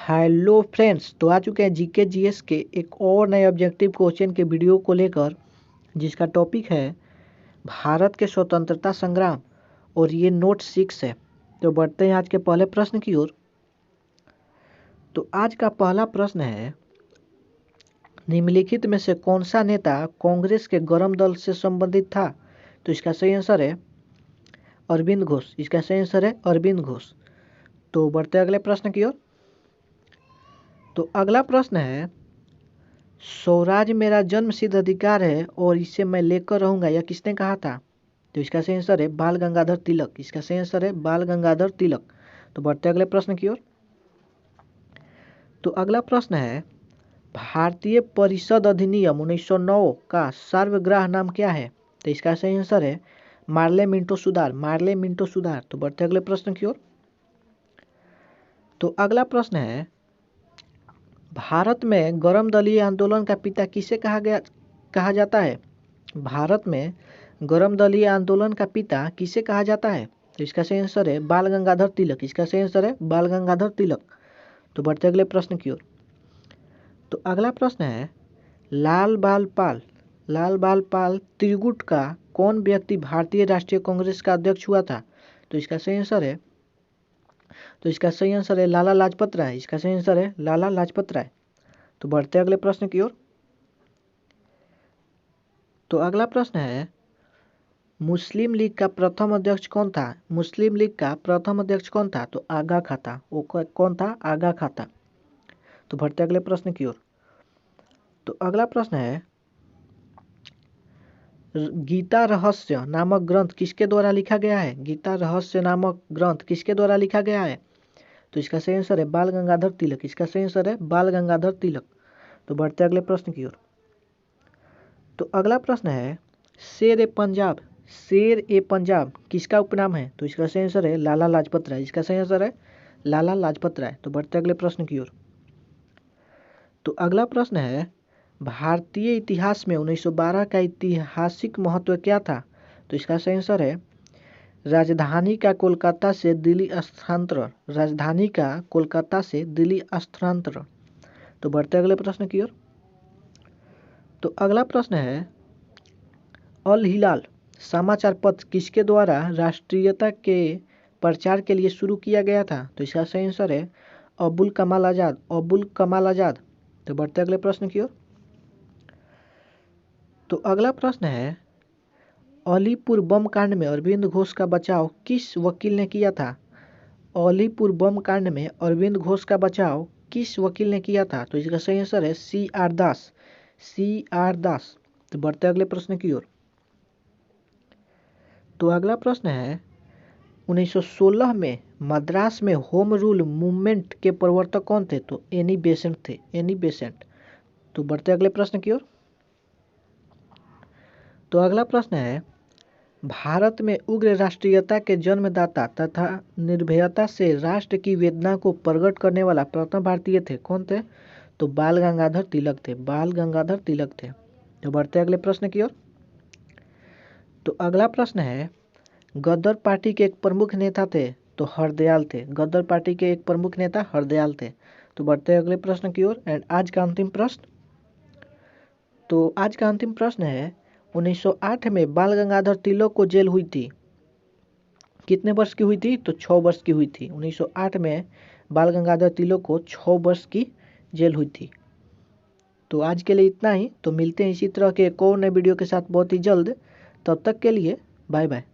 Hello friends, तो आ चुके हैं जीके जीएस के एक और नए ऑब्जेक्टिव क्वेश्चन के वीडियो को लेकर, जिसका टॉपिक है भारत के स्वतंत्रता संग्राम और ये नोट 6 है। तो बढ़ते हैं आज के पहले प्रश्न की ओर। तो आज का पहला प्रश्न है, निम्नलिखित में से कौन सा नेता कांग्रेस के गरम दल से संबंधित था? तो इसका सही आंसर है अरविंद घोष। इसका सही आंसर है अरविंद घोष। तो बढ़ते अगले प्रश्न की ओर। तो अगला प्रश्न है, स्वराज मेरा जन्मसिद्ध अधिकार है और इसे मैं लेकर रहूंगा, यह किसने कहा था? तो इसका सही आंसर है बाल गंगाधर तिलक। इसका सही आंसर है बाल गंगाधर तिलक। तो बढ़ते अगले प्रश्न की ओर। तो अगला प्रश्न है, भारतीय परिषद अधिनियम 1909 का सर्वग्राह नाम क्या है? तो इसका सही आंसर है मार्ले मिंटो सुधार। मार्ले मिंटो सुधार। तो बढ़ते अगले प्रश्न की ओर। तो अगला प्रश्न है, भारत में गरम दलीय आंदोलन का पिता किसे कहा जाता है? भारत में गरम दलीय आंदोलन का पिता किसे कहा जाता है? तो इसका सही आंसर है बाल गंगाधर तिलक। इसका सही आंसर है बाल गंगाधर तिलक। तो बढ़ते अगले प्रश्न की ओर। तो अगला प्रश्न है, लाल बाल पाल त्रिगुट का कौन व्यक्ति भारतीय राष्ट्रीय कांग्रेस का अध्यक्ष हुआ था? तो इसका सही आंसर है लाला लाजपत राय। इसका सही आंसर है लाला लाजपत राय। तो बढ़ते अगले प्रश्न की ओर। तो अगला प्रश्न है, मुस्लिम लीग का प्रथम अध्यक्ष कौन था? मुस्लिम लीग का प्रथम अध्यक्ष कौन था? तो आगा खां था। वो कौन था? आगा खां था। तो बढ़ते अगले प्रश्न की ओर। तो अगला प्रश्न है, गीता रहस्य नामक ग्रंथ किसके द्वारा लिखा गया है? गीता रहस्य नामक ग्रंथ किसके द्वारा लिखा गया है? तो इसका सही आंसर है बाल गंगाधर तिलक। इसका सही आंसर है बाल गंगाधर तिलक। तो बढ़ते अगले प्रश्न की ओर। तो अगला प्रश्न है, शेर ए पंजाब किसका उपनाम है? तो इसका सही आंसर है लाला लाजपत राय। इसका सही आंसर है लाला लाजपत राय। तो बढ़ते अगले प्रश्न की ओर। तो अगला प्रश्न है, भारतीय इतिहास में 1912 का ऐतिहासिक महत्व क्या था? तो इसका सही आंसर है राजधानी का कोलकाता से दिल्ली स्थानांतरण। राजधानी का कोलकाता से दिल्ली स्थानांतरण। तो बढ़ते अगले प्रश्न की ओर। तो अगला प्रश्न है, अल हिलाल समाचार पत्र किसके द्वारा राष्ट्रीयता के प्रचार के लिए शुरू किया गया था? तो इसका सही आंसर है अबुल कमाल आजाद। अबुल कमाल आजाद। तो बढ़ते अगले प्रश्न की ओर। तो अगला प्रश्न है, अलीपुर बम कांड में अरविंद घोष का बचाव किस वकील ने किया था? अलीपुर बम कांड में अरविंद घोष का बचाव किस वकील ने किया था? तो इसका सही आंसर है CR दास। CR दास। तो बढ़ते अगले प्रश्न की ओर। तो अगला प्रश्न है, 1916 में मद्रास में होम रूल मूवमेंट के प्रवर्तक कौन थे? तो एनी बेसेंट थे। Annie Besant. तो बढ़ते अगले प्रश्न की ओर। तो अगला प्रश्न है, भारत में उग्र राष्ट्रीयता के जन्मदाता तथा निर्भयता से राष्ट्र की वेदना को प्रकट करने वाला प्रथम भारतीय थे। कौन थे? तो बाल गंगाधर तिलक थे। बाल गंगाधर तिलक थे। तो बढ़ते अगले प्रश्न की ओर। तो अगला प्रश्न है, गदर पार्टी के एक प्रमुख नेता थे तो हरदयाल थे। गदर पार्टी के एक प्रमुख नेता हरदयाल थे। तो बढ़ते अगले प्रश्न की ओर। एंड आज का अंतिम प्रश्न। तो आज का अंतिम प्रश्न है, 1908 में बाल गंगाधर तिलक को जेल हुई थी। कितने वर्ष की हुई थी? तो 6 वर्ष की हुई थी। 1908 में बाल गंगाधर तिलक को 6 वर्ष की जेल हुई थी। तो आज के लिए इतना ही। तो मिलते हैं इसी तरह के एक और नए वीडियो के साथ बहुत ही जल्द। तब तक के लिए बाय बाय।